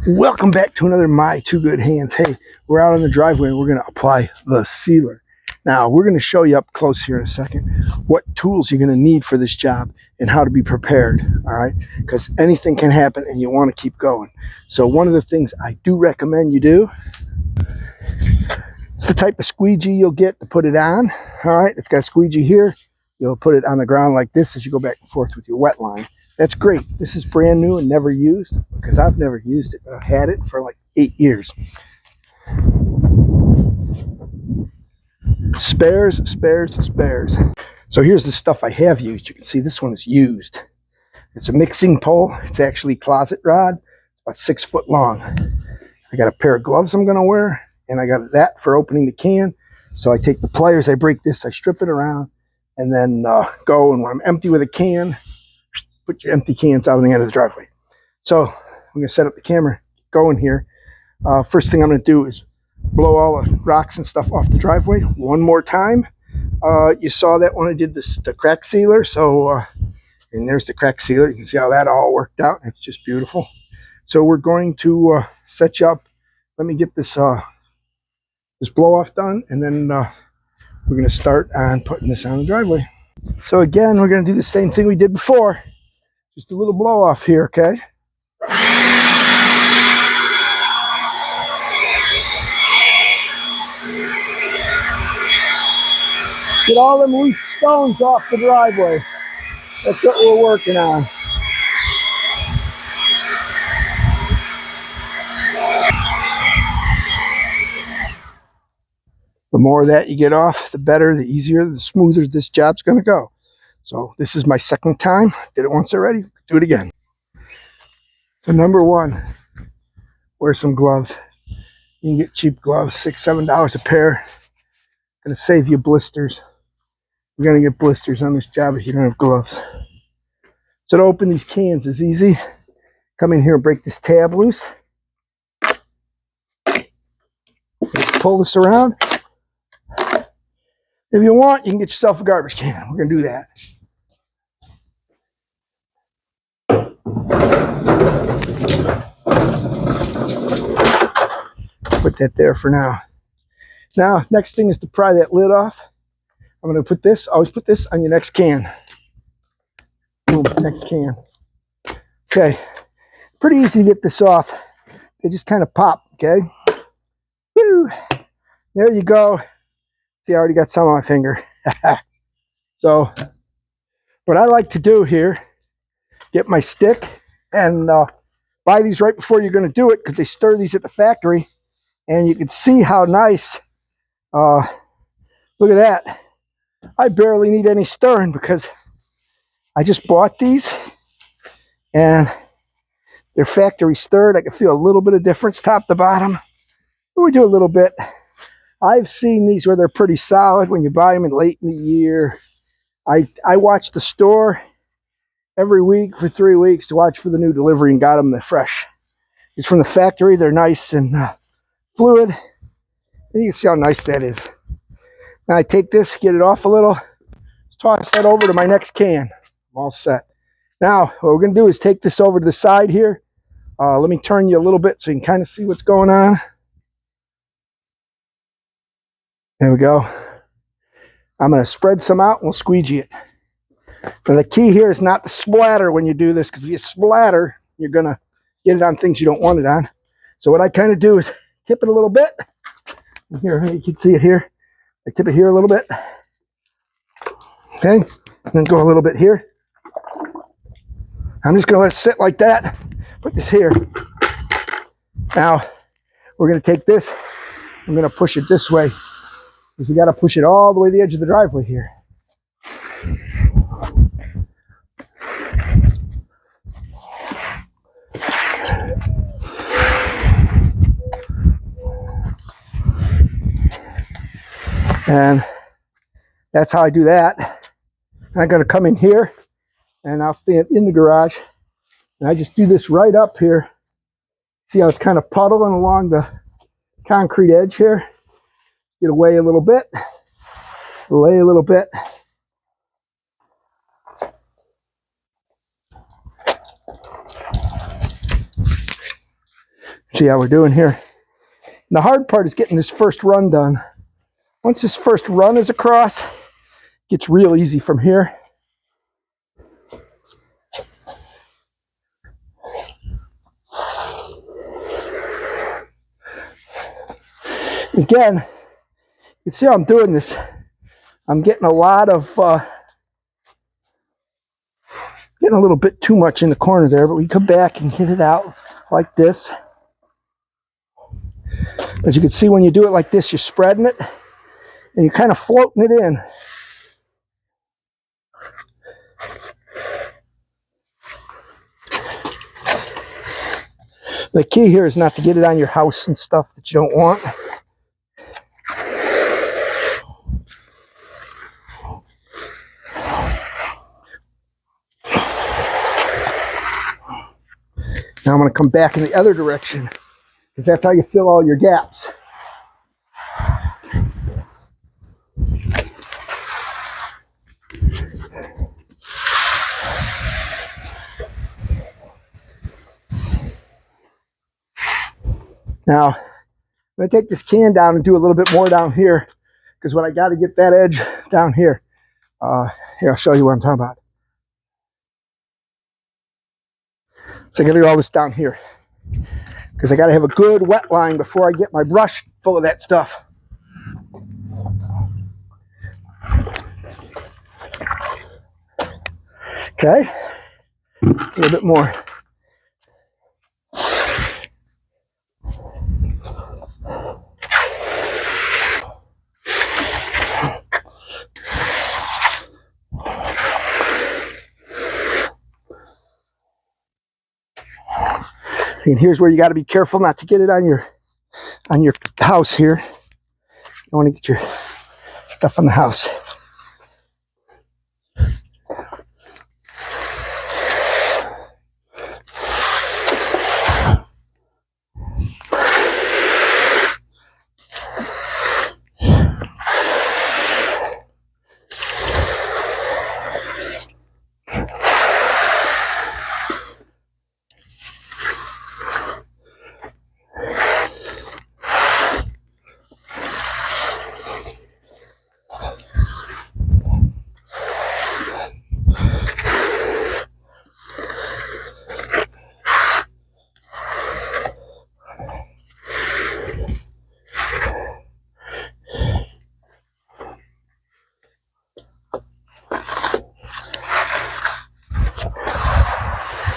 Welcome back to another My Two Good Hands. Hey, we're out on the driveway and we're going to apply the sealer. Now, we're going to show you up close here in a second what tools you're going to need for this job and how to be prepared, all right? Because anything can happen and you want to keep going. So one of the things I do recommend you do, it's the type of squeegee you'll get to put it on, all right? It's got a squeegee here. You'll put it on the ground like this as you go back and forth with your wet line. That's great. This is brand new and never used because I've never used it. I've had it for like 8 years. Spares. So here's the stuff I have used. You can see this one is used. It's a mixing pole. It's actually closet rod, about 6 foot long. I got a pair of gloves I'm going to wear, and I got that for opening the can. So I take the pliers, I break this, I strip it around, and then go. And when I'm empty with a can, put your empty cans out on the end of the driveway. So I'm going to set up the camera, going here. First thing I'm going to do is blow all the rocks and stuff off the driveway one more time. You saw that when I did the crack sealer. So, and there's the crack sealer. You can see how that all worked out. It's just beautiful. So we're going to set you up. Let me get this this blow off done, and then we're going to start on putting this on the driveway. So again, we're going to do the same thing we did before. Just a little blow off here, okay? Get all them loose stones off the driveway. That's what we're working on. The more of that you get off, the better, the easier, the smoother this job's going to go. So this is my second time. Did it once already. Do it again. So number one, wear some gloves. You can get cheap gloves, $6, $7 a pair. Going to save you blisters. You're going to get blisters on this job if you don't have gloves. So to open these cans is easy. Come in here and break this tab loose. Just pull this around. If you want, you can get yourself a garbage can. We're going to do that. Put that there for now. Now, next thing is to pry that lid off. I'm going to put this, always put this on your next can. Boom, next can. Okay, pretty easy to get this off. They just kind of pop, okay? Woo! There you go. See, I already got some on my finger. So, what I like to do here, get my stick and buy these right before you're going to do it because they stir these at the factory. And you can see how nice, look at that. I barely need any stirring because I just bought these and they're factory stirred. I can feel a little bit of difference top to bottom. We do a little bit. I've seen these where they're pretty solid when you buy them in late in the year. I watch the store every week for 3 weeks to watch for the new delivery and got them the fresh. It's from the factory. They're nice and fluid. And you can see how nice that is. Now I take this, get it off a little, toss that over to my next can. I'm all set. Now what we're going to do is take this over to the side here. Let me turn you a little bit so you can kind of see what's going on. There we go. I'm going to spread some out and we'll squeegee it. But the key here is not to splatter when you do this, because if you splatter, you're going to get it on things you don't want it on. So what I kind of do is tip it a little bit. Here, you can see it here. I tip it here a little bit. Okay, and then go a little bit here. I'm just going to let it sit like that. Put this here. Now, we're going to take this. I'm going to push it this way, because we got to push it all the way to the edge of the driveway here. And that's how I do that. And I'm going to come in here and I'll stand in the garage and I just do this right up here. See how it's kind of puddling along the concrete edge here? Get away a little bit, lay a little bit. See how we're doing here. And the hard part is getting this first run done. Once this first run is across, it gets real easy from here. Again, you can see how I'm doing this. I'm getting a lot of, getting a little bit too much in the corner there, but we come back and get it out like this. As you can see, when you do it like this, you're spreading it and you're kind of floating it in. The key here is not to get it on your house and stuff that you don't want. Now I'm going to come back in the other direction, because that's how you fill all your gaps. Now, I'm going to take this can down and do a little bit more down here, because what I got to get that edge down here. Here, I'll show you what I'm talking about. So I got to do all this down here, because I got to have a good wet line before I get my brush full of that stuff. Okay, a little bit more. And here's where you got to be careful not to get it on your house here. You want to get your stuff on the house.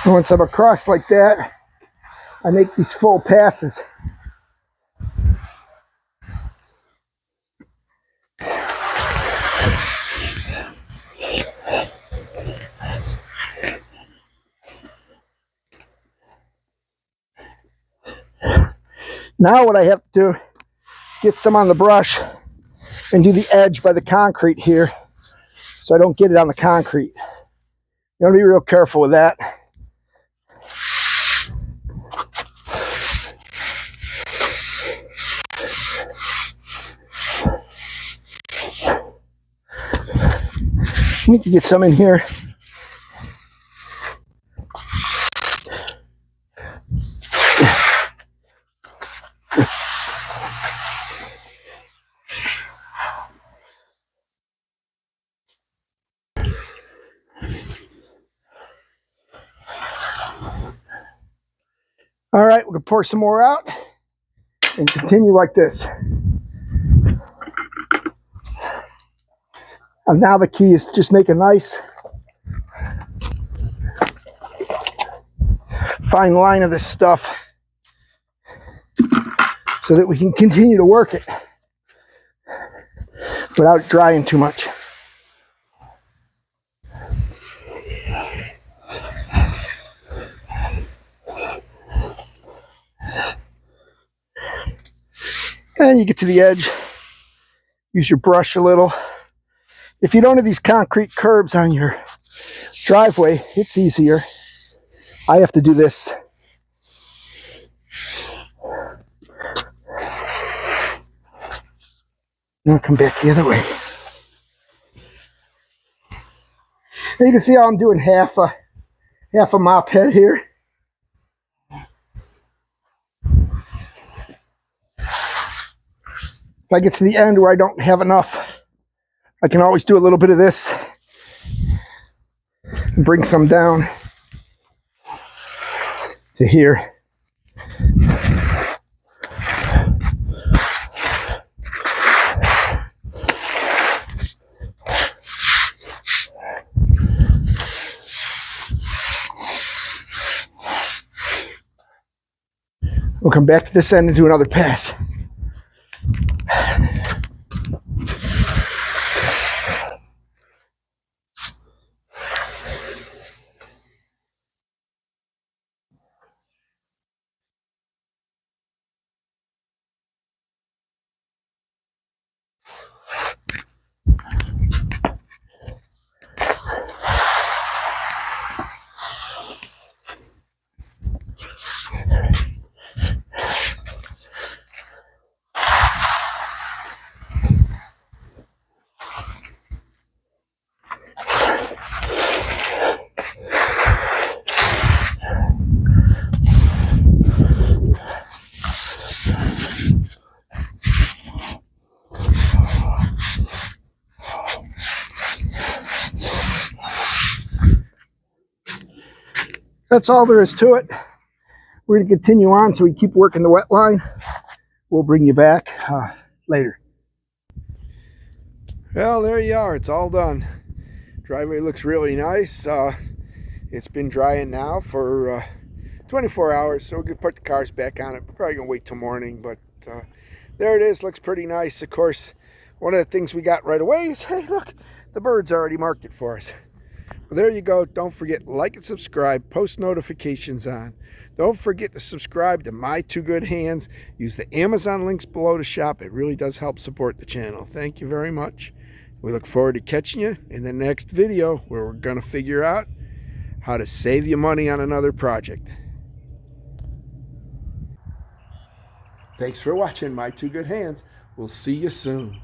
And once I'm across like that, I make these full passes. Now what I have to do is get some on the brush and do the edge by the concrete here, so I don't get it on the concrete. You want to be real careful with that. Need to get some in here. All right, we're gonna pour some more out and continue like this. And now the key is just make a nice fine line of this stuff so that we can continue to work it without it drying too much. And you get to the edge, use your brush a little. If you don't have these concrete curbs on your driveway, it's easier. I have to do this. Now come back the other way. And you can see how I'm doing half a mop head here. If I get to the end where I don't have enough, I can always do a little bit of this and bring some down to here. We'll come back to this end and do another pass. That's all there is to it. We're going to continue on so we keep working the wet line. We'll bring you back later. Well, there you are. It's all done. Driveway looks really nice. It's been drying now for 24 hours, so we can put the cars back on it. We're probably going to wait till morning, but there it is. Looks pretty nice. Of course, one of the things we got right away is, hey, look, the bird's already marked it for us. Well, there you go. Don't forget, like and subscribe, post notifications on. Don't forget to subscribe to My Two Good Hands. Use the Amazon links below to shop. It really does help support the channel. Thank you very much. We look forward to catching you in the next video where we're going to figure out how to save you money on another project. Thanks for watching My Two Good Hands. We'll see you soon.